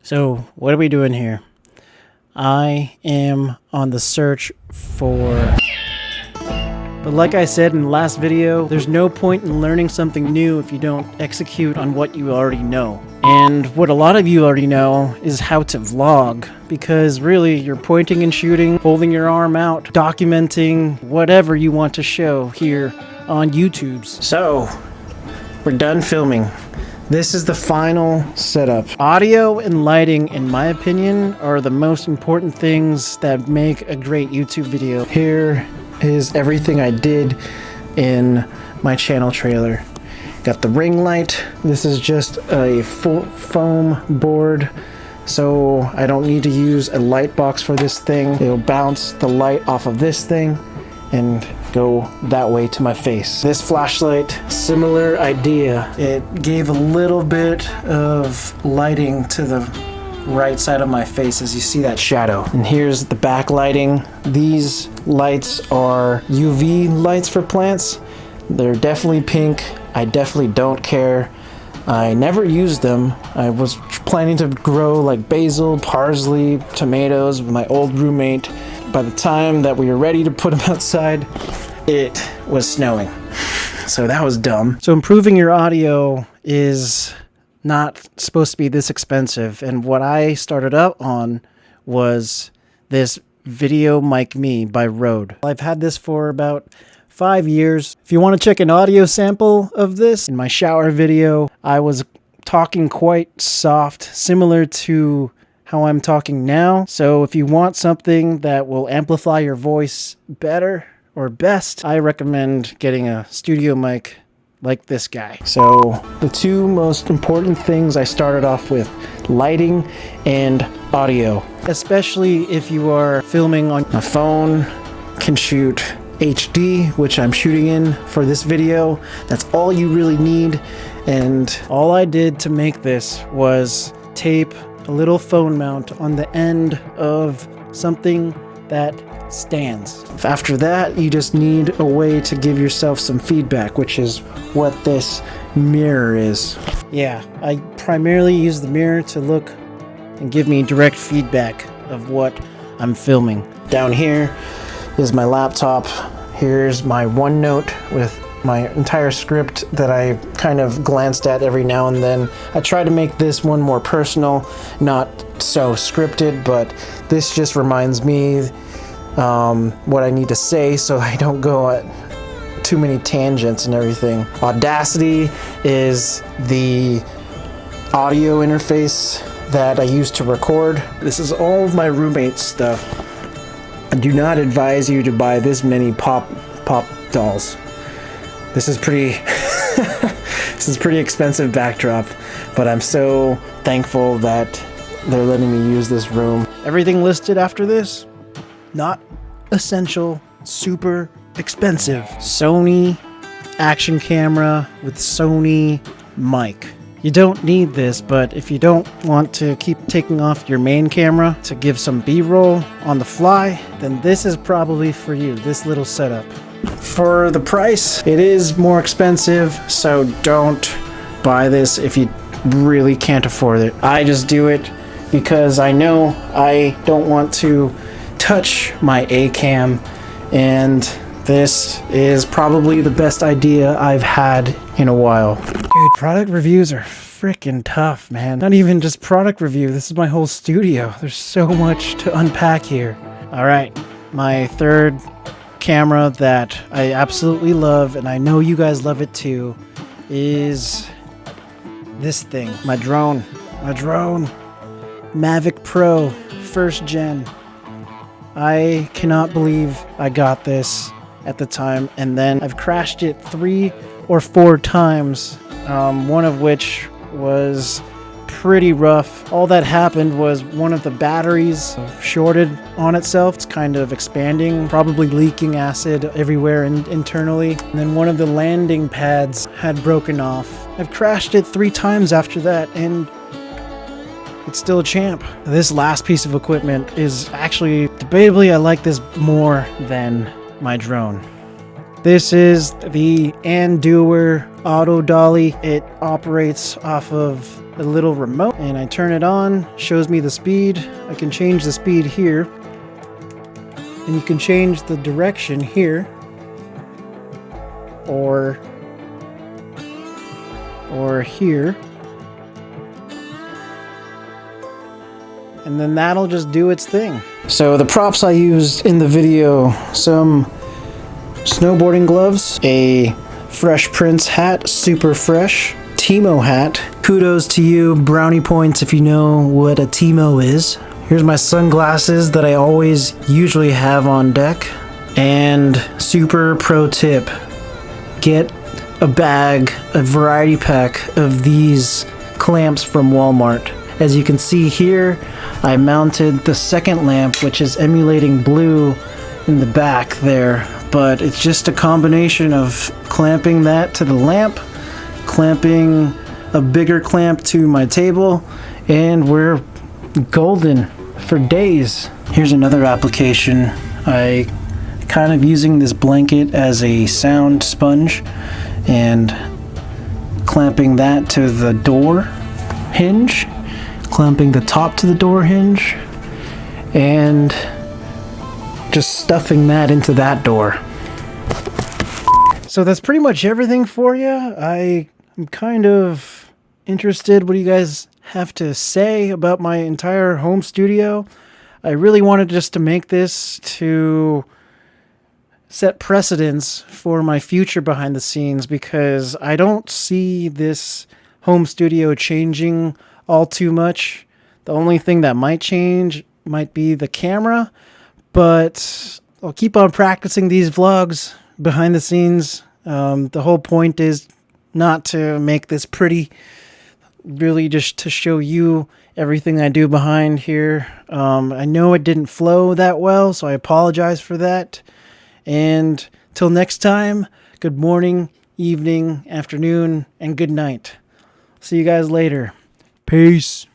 So, what are we doing here? I am on the search for... But like I said in the last video, there's no point in learning something new if you don't execute on what you already know. And what a lot of you already know is how to vlog, because really you're pointing and shooting, holding your arm out, documenting whatever you want to show here on YouTube. So, we're done filming. This is the final setup. Audio and lighting, in my opinion, are the most important things that make a great YouTube video. Here is everything I did in my channel trailer. Got the ring light. This is just a full foam board, so I don't need to use a light box for this thing. It'll bounce the light off of this thing and go that way to my face. This flashlight, similar idea. It gave a little bit of lighting to the right side of my face as you see that shadow. And here's the backlighting. These lights are UV lights for plants. They're definitely pink. I definitely don't care. I never used them. I was planning to grow like basil, parsley, tomatoes with my old roommate. By the time that we were ready to put them outside, it was snowing. So that was dumb. So improving your audio is not supposed to be this expensive. And what I started up on was this Video Mic Me by Rode. I've had this for about 5 years. If you want to check an audio sample of this, in my shower video, I was talking quite soft, similar to how I'm talking now. So if you want something that will amplify your voice better or best, I recommend getting a studio mic like this guy. So the two most important things I started off with, lighting and audio. Especially if you are filming on a phone, can shoot HD, which I'm shooting in for this video. That's all you really need. And all I did to make this was tape a little phone mount on the end of something that stands. After that, you just need a way to give yourself some feedback, which is what this mirror is. Yeah, I primarily use the mirror to look and give me direct feedback of what I'm filming. Down here is my laptop. Here's my OneNote with my entire script that I kind of glanced at every now and then. I try to make this one more personal, not so scripted, but this just reminds me what I need to say so I don't go at too many tangents and everything. Audacity is the audio interface that I use to record. This is all of my roommate's stuff. I do not advise you to buy this many pop dolls. This is pretty this is pretty expensive backdrop, but I'm so thankful that they're letting me use this room. Everything listed after this, not essential, super expensive. Sony action camera with Sony mic. You don't need this, but if you don't want to keep taking off your main camera to give some B-roll on the fly, then this is probably for you, this little setup. For the price, it is more expensive, so don't buy this if you really can't afford it. I just do it because I know I don't want to touch my A-cam, and this is probably the best idea I've had in a while. Dude, product reviews are freaking tough, man. Not even just product review, this is my whole studio. There's so much to unpack here. All right, my third camera that I absolutely love, and I know you guys love it too, is this thing, my drone. Mavic Pro, 1st gen. I cannot believe I got this at the time, and then I've crashed it 3 or 4 times, one of which was pretty rough. All that happened was one of the batteries shorted on itself. It's kind of expanding, probably leaking acid everywhere internally. And then one of the landing pads had broken off. I've crashed it 3 times after that, and it's still a champ. This last piece of equipment is actually, debatably, I like this more than my drone. This is the Andewer auto dolly. It operates off of a little remote, and I turn it on, shows me the speed. I can change the speed here, and you can change the direction here, or here, and then that'll just do its thing. So the props I used in the video: some snowboarding gloves, a Fresh Prince hat, super fresh, Timo hat. Kudos to you, brownie points if you know what a Timo is. Here's my sunglasses that I always usually have on deck. And super pro tip, get a bag, a variety pack of these clamps from Walmart. As you can see here, I mounted the second lamp, which is emulating blue in the back there, but it's just a combination of clamping that to the lamp, clamping a bigger clamp to my table, and we're golden for days. Here's another application. I kind of using this blanket as a sound sponge and clamping that to the door hinge, clamping the top to the door hinge, and just stuffing that into that door. So that's pretty much everything for you. I'm kind of interested what do you guys have to say about my entire home studio. I really wanted just to make this to set precedence for my future behind the scenes, because I don't see this home studio changing all too much. The only thing that might change might be the camera, but I'll keep on practicing these vlogs behind the scenes. The whole point is not to make this pretty, really just to show you everything I do behind here. I know it didn't flow that well, so I apologize for that. And till next time, good morning, evening, afternoon, and good night. See you guys later. Peace.